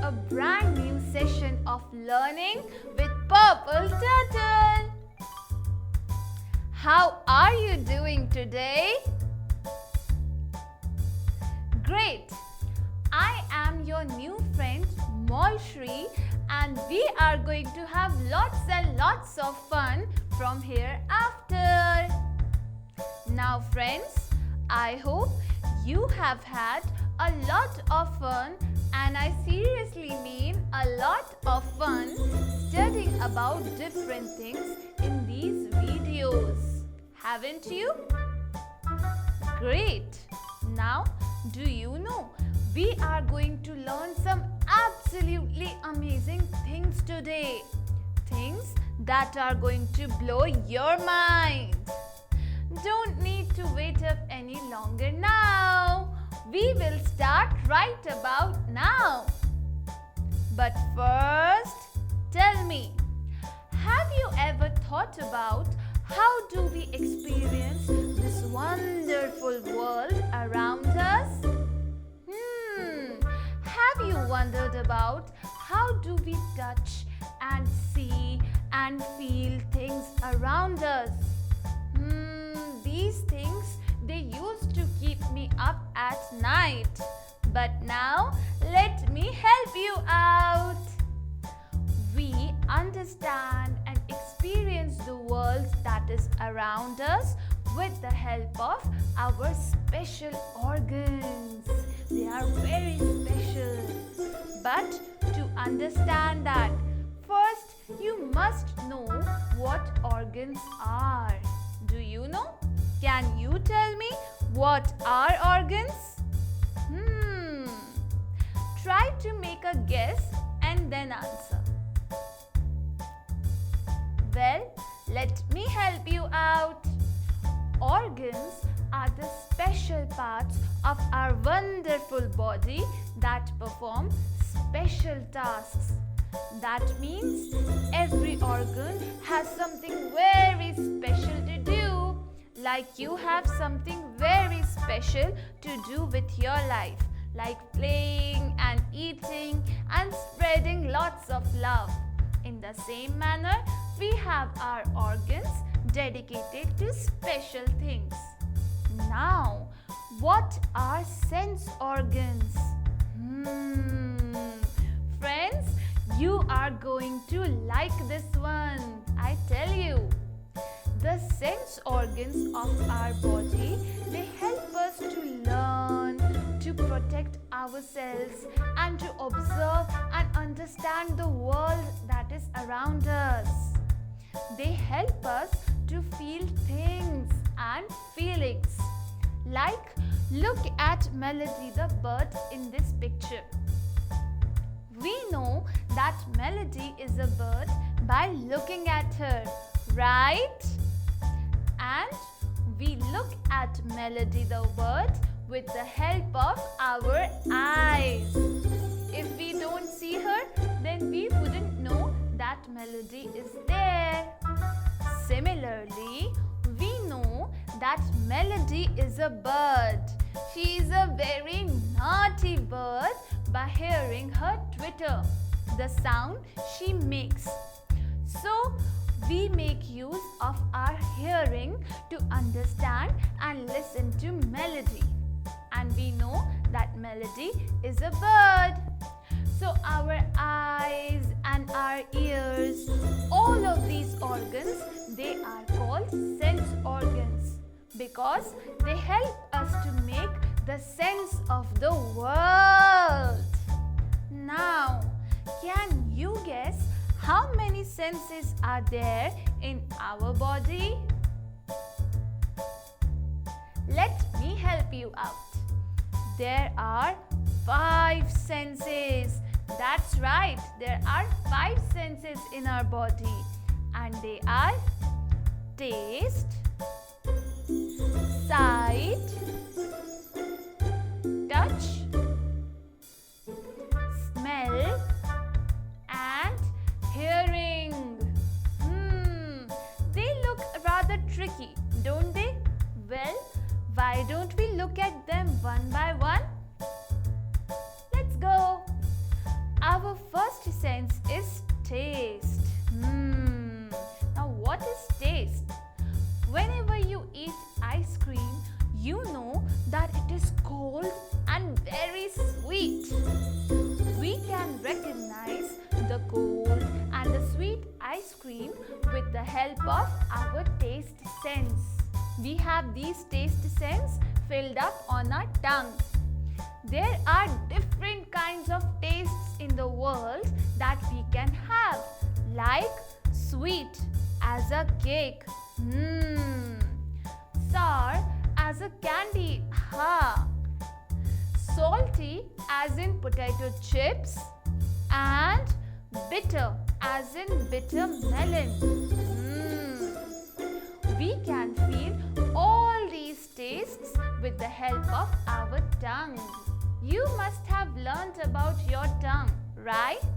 a brand new session of learning with Purple Turtle. How are you doing today? Great! I am your new friend Nursery, and we are going to have lots and lots of fun from here after. Now friends, I hope you have had a lot of fun, and I seriously mean a lot of fun studying about different things in these videos. Haven't you? Great! Now, do you know we are going to learn some absolutely amazing things today. Things that are going to blow your mind. Don't need to wait up any longer now. We will start right about now. But first, tell me, have you ever thought about how do we experience this wonderful world around us? Have you wondered about how do we touch and see and feel things around us? These things, they used to keep me up at night. But now, let me help you out. We understand and experience the world that is around us with the help of our special organs. They are very special. But to understand that, first you must know what organs are. Do you know? Can you tell me what are organs? Try to make a guess and then answer. Well, let me help you out. Organs are the special parts of our wonderful body that perform special tasks. That means every organ has something very special to do. Like you have something very special to do with your life, like playing and eating and spreading lots of love. In the same manner, we have our organs dedicated to special things. Now, what are sense organs? Friends, you are going to like this one, I tell you. The sense organs of our body, they help us to learn, to protect ourselves, and to observe and understand the world that is around us. They help us to feel things and feelings. Like, look at Melody the bird in this picture. We know that Melody is a bird by looking at her, right? And we look at Melody the bird with the help of our eyes. If we don't see her, then we wouldn't know that Melody is there. Similarly, we know that Melody is a bird. She is a very naughty bird by hearing her twitter, the sound she makes. So, we make use of our hearing to understand and listen to Melody. And we know that Melody is a bird. So our eyes and our ears, all of these organs, they are called sense organs because they help us to make the sense of the world. Now, can you guess how many senses are there in our body? Let me help you out. There are 5 senses. That's right, there are 5 senses in our body, and they are taste, sight, touch, smell, and hearing. They look rather tricky, don't they? Well, why don't we look at them one by one? Let's go. Our you know that it is cold and very sweet. We can recognize the cold and the sweet ice cream with the help of our taste sense. We have these taste sense filled up on our tongue. There are different kinds of tastes in the world that we can have, like sweet as a cake, sour as a candy, salty as in potato chips, and bitter as in bitter melon. We can feel all these tastes with the help of our tongue. You must have learnt about your tongue, right?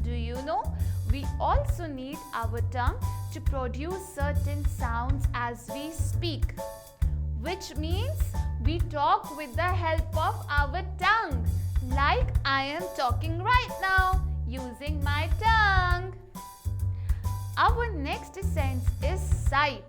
Do you know we also need our tongue to produce certain sounds as we speak, which means we talk with the help of our tongue, like I am talking right now using my tongue. Our next sense is sight.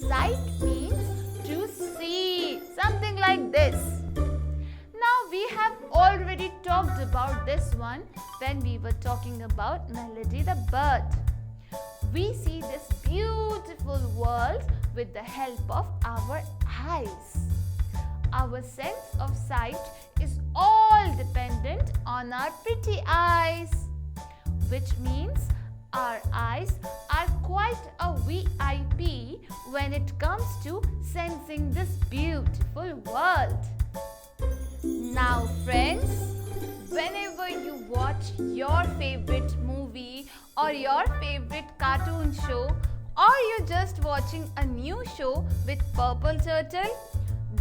Sight means to see, something like this. Now we have already talked about this one when we were talking about Melody the bird. We see this beautiful world with the help of our eyes. Our sense of sight is all dependent on our pretty eyes, which means our eyes are quite a VIP when it comes to sensing this beautiful world. Now friends, whenever you watch your favorite movie or your favorite cartoon show, or you're just watching a new show with Purple Turtle,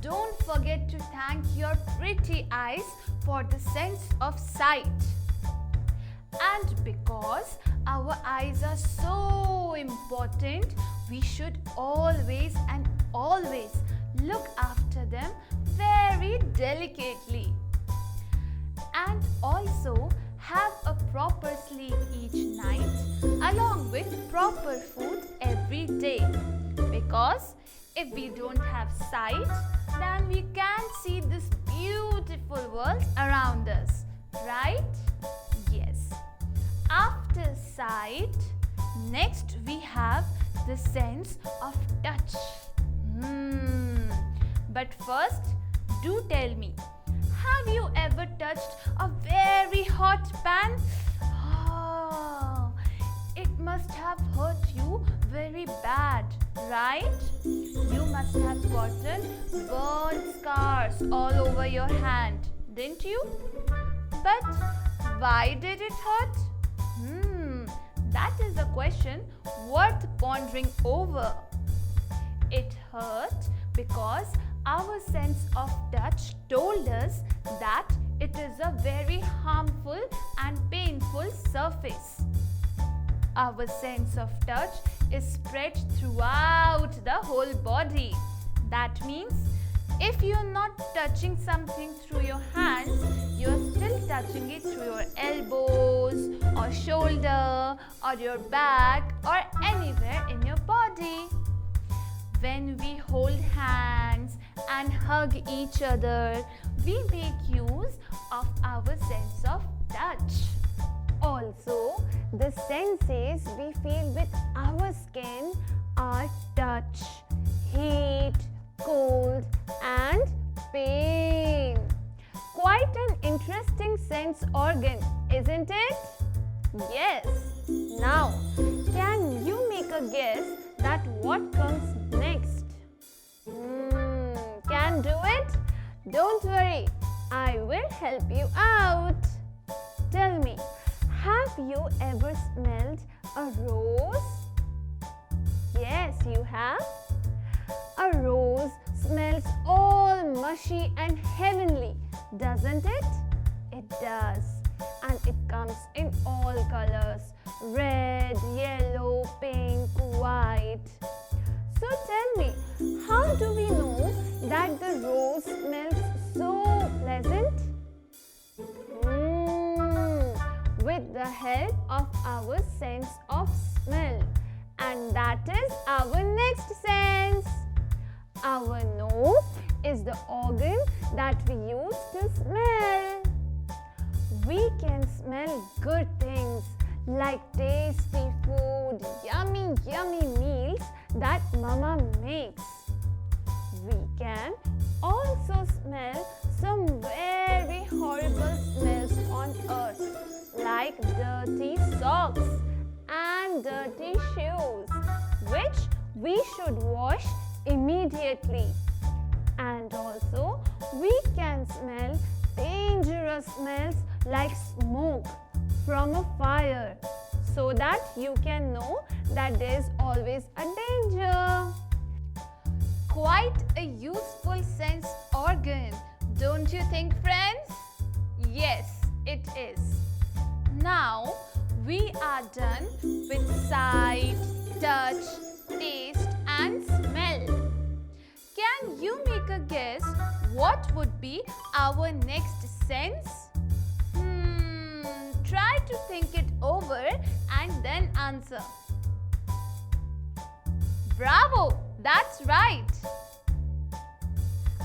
don't forget to thank your pretty eyes for the sense of sight. And because our eyes are so important, we should always and always look after them very delicately. And also have a proper sleep each night along with proper food every day. Because if we don't have sight, then we can't see this beautiful world around us, right? Yes. After sight, next we have the sense of touch. But first, do tell me, have you ever touched a very hot pan? It must have hurt you very bad, right? You must have gotten burn scars all over your hand, didn't you? But why did it hurt? That is a question worth pondering over. It hurt because our sense of touch told us that it is a very harmful and painful surface. Our sense of touch is spread throughout the whole body. That means if you're not touching something through your hands, you're still touching it through your elbows or shoulder or your back or anywhere in your body. When we hold hands and hug each other, we make use of our sense of touch. Also, the senses we feel with our skin are touch, heat, cold and pain. Quite an interesting sense organ, isn't it? Yes. Now, can you make a guess that what comes next? Can do it? Don't worry, I will help you out. Tell me, have you ever smelled a rose? Yes, you have. A rose smells all mushy and heavenly, doesn't it? It does. And it comes in all colors: red, yellow, pink, white. So tell me, how do we know that the rose smells so pleasant? With the help of our sense of smell. And that is our next sense. Our nose is the organ that we use to smell. We can smell good things like tasty food, yummy, yummy meals that Mama makes. We can also smell some very horrible smells on earth, like dirty socks and dirty shoes, which we should wash immediately. And also we can smell dangerous smells like smoke from a fire, so that you can know that there is always a danger. Quite a useful sense organ, don't you think, friends? Yes, it is. Now we are done with sight, touch, taste and smell. Can you make a guess what would be our next sense? Try to think it over and then answer. Bravo! That's right.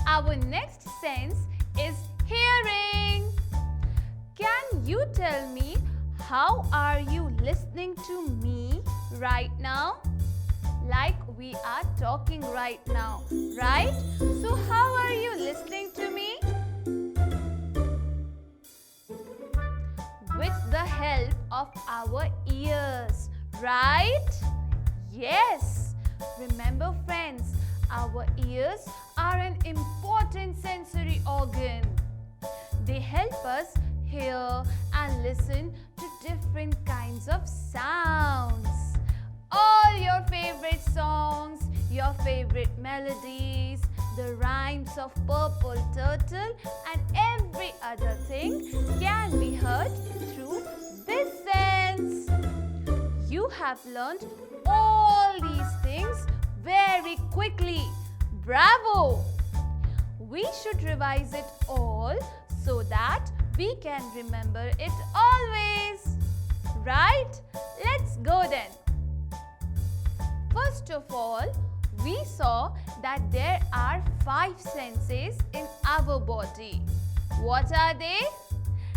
Our next sense is hearing. Can you tell me how are you listening to me right now? Like we are talking right now, right? So how are you listening to me? With the help of our ears, right? Yes. Remember, friends, our ears are an important sensory organ. They help us hear and listen to different kinds of sounds. All your favorite songs, your favorite melodies, the rhymes of Purple Turtle and every other thing can be heard through this sense. You have learned all these things very quickly. Bravo! We should revise it all so that we can remember it always. Right? Let's go then. First of all, we saw that there are 5 senses in our body. What are they?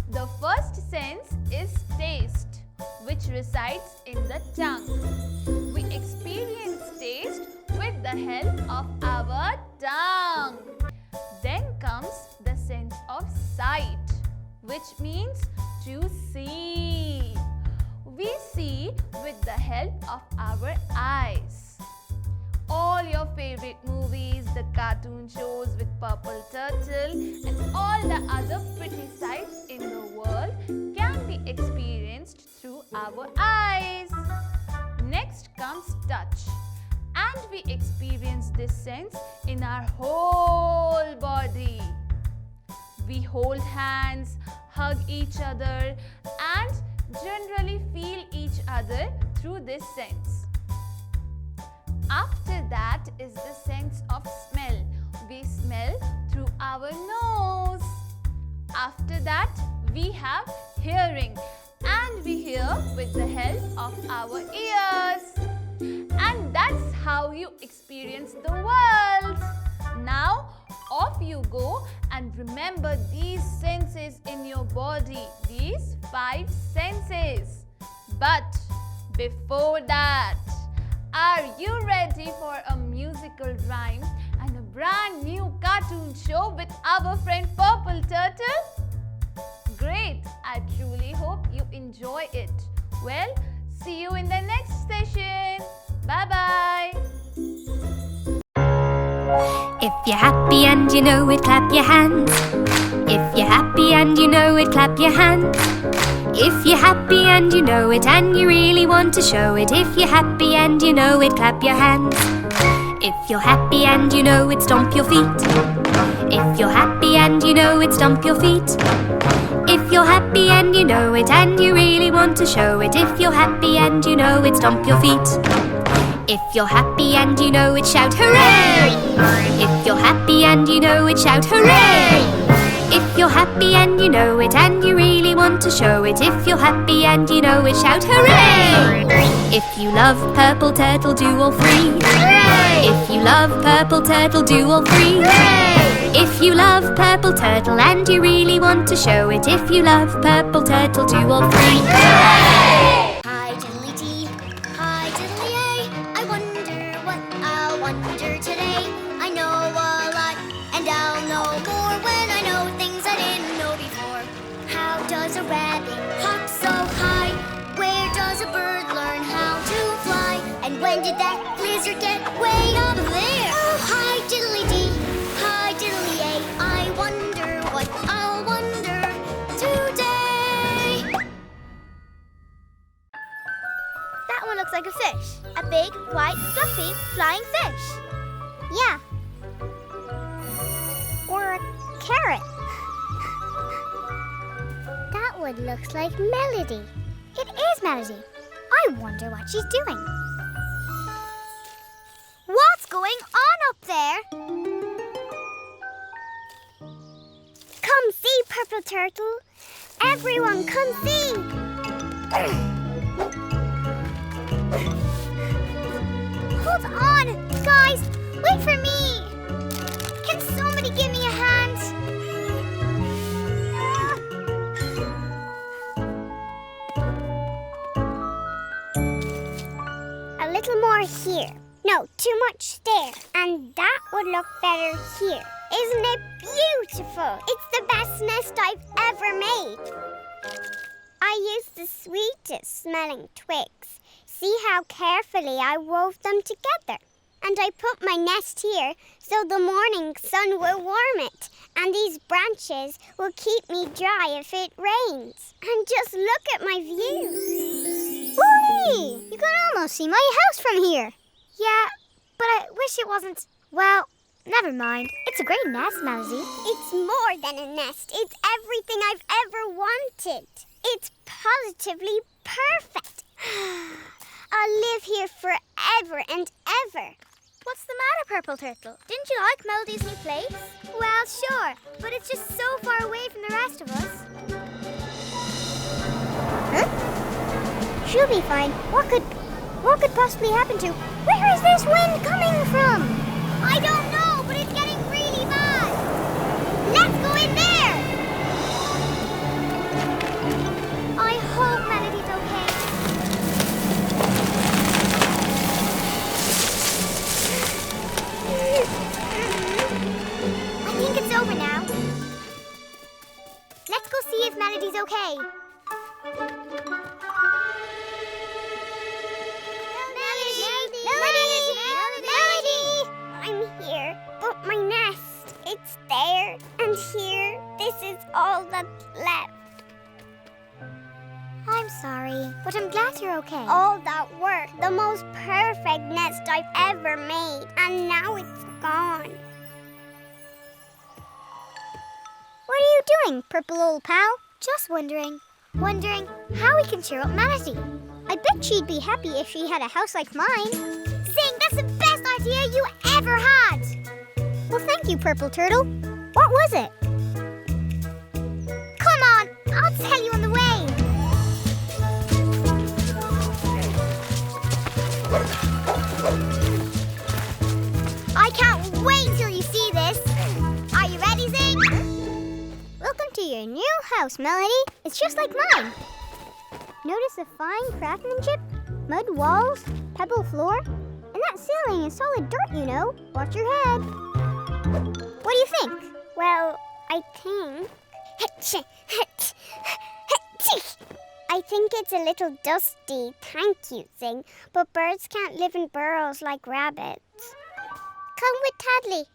The first sense is taste, which resides in the tongue. We experience taste with the help of our tongue. Then comes the sense of sight, which means to see. We see with the help of our eyes. All your favorite movies, the cartoon shows with Purple Turtle and all the other pretty sights in the world can be experienced through our eyes. Next comes touch, and we experience this sense in our whole body. We hold hands, hug each other and generally feel each other through this sense. After that is the sense of smell. We smell through our nose. After that we have hearing, and we hear with the help of our ears. And that's how you experience the world. Now off you go and remember these senses in your body, these 5 senses. But before that, are you ready for a musical rhyme and a brand new cartoon show with our friend Purple Turtle? Great! I truly hope you enjoy it. Well, see you in the next session. Bye-bye. If you're happy and you know it, clap your hands. If you're happy and you know it, clap your hands. If you're happy and you know it and you really want to show it, if you're happy and you know it, clap your hands. If you're happy and you know it, stomp your feet. If you're happy and you know it, stomp your feet. If you're happy and you know it and you really want to show it, if you're happy and you know it, stomp your feet. If you're happy and you know it, shout hooray! If you're happy and you know it, shout hooray! If you're happy and you know it and you really want to show it, if you're happy and you know it, shout hooray! If you love purple turtle, do all three. Hooray! If you love purple turtle, do all three. Hooray! If you love purple turtle and you really want to show it, if you love purple turtle, do all three. Hooray! Hi diddly dee, hi diddly a. I wonder what I'll wonder today. I know a lot and I'll know more when I know things I didn't know before. How does a rabbit hop so high? Where does a bird learn how to fly? And when did that lizard get way up there? Oh, hi diddly dee, hi diddly a. I wonder what I'll wonder today. That one looks like a fish. A big, white, fluffy, flying fish. Yeah. Or a carrot. That one looks like Melody. It is Melody. I wonder what she's doing. What's going on up there? Come see, Purple Turtle. Everyone, come see. Hold on, guys. Wait for me. Can somebody give me a hand? A little more here. No, too much there. And that would look better here. Isn't it beautiful? It's the best nest I've ever made. I used the sweetest smelling twigs. See how carefully I wove them together. And I put my nest here so the morning sun will warm it. And these branches will keep me dry if it rains. And just look at my view. Whee! You can almost see my house from here. Yeah, but I wish it wasn't. Well, never mind. It's a great nest, Melody. It's more than a nest. It's everything I've ever wanted. It's positively perfect. I'll live here forever and ever. What's the matter, Purple Turtle? Didn't you like Melody's new place? Well, sure, but it's just so far away from the rest of us. Huh? She'll be fine. What could possibly happen to? Where is this wind coming from? I don't know, but it's getting really bad. Let's go in there. I hope Melody's okay. I think it's over now. Let's go see if Melody's okay. Melody! I'm here, but my nest, it's there and here. This is all that's left. I'm sorry, but I'm glad you're okay. All that work, the most perfect nest I've ever made, and now it's gone. What are you doing, Purple old pal? Just wondering how we can cheer up Melody. I bet she'd be happy if she had a house like mine. Zing, that's the best idea you ever had. Well, thank you, Purple Turtle. What was it? Come on, I'll tell you on the way. I can't wait till you see this. Are you ready, Zing? Welcome to your new house, Melody. It's just like mine. Notice the fine craftsmanship? Mud walls, pebble floor, and that ceiling is solid dirt, you know. Watch your head. What do you think? Well, I think it's a little dusty, thank you, Zing. But birds can't live in burrows like rabbits. Come with Tadley.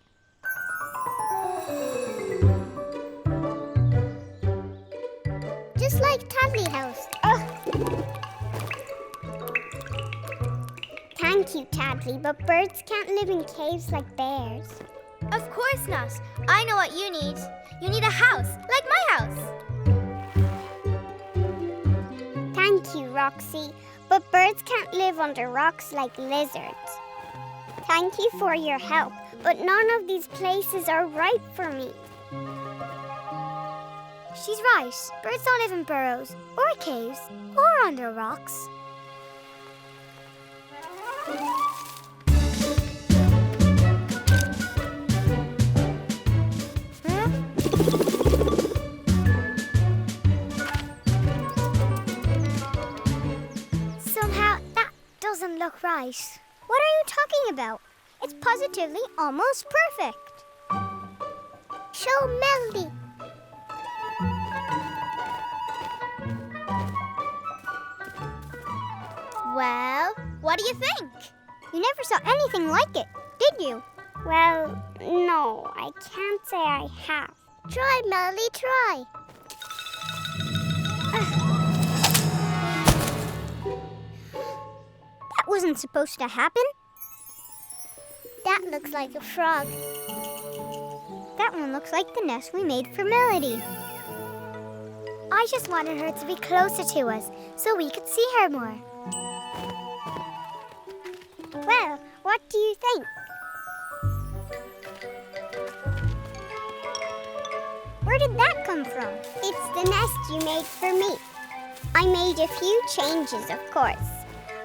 Just like Tadley House. Thank you, Tadley, but birds can't live in caves like bears. Of course not. I know what you need. You need a house, like my house. Thank you, Roxy, but birds can't live under rocks like lizards. Thank you for your help, but none of these places are right for me. She's right. Birds don't live in burrows, or caves, or under rocks. Huh? Somehow that doesn't look right. What are you talking about? It's positively almost perfect. Show Melody. Well, what do you think? You never saw anything like it, did you? Well, no, I can't say I have. Try, Melody, try. That wasn't supposed to happen. That looks like a frog. That one looks like the nest we made for Melody. I just wanted her to be closer to us so we could see her more. Well, what do you think? Where did that come from? It's the nest you made for me. I made a few changes, of course.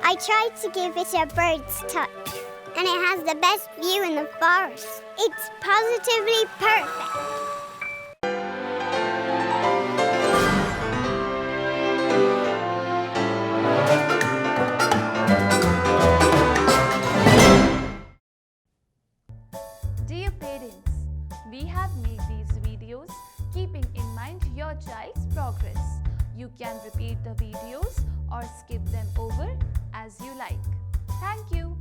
I tried to give it a bird's touch, and it has the best view in the forest. It's positively perfect. Dear parents, we have made these videos keeping in mind your child's progress. You can repeat the videos or skip them over as you like. Thank you.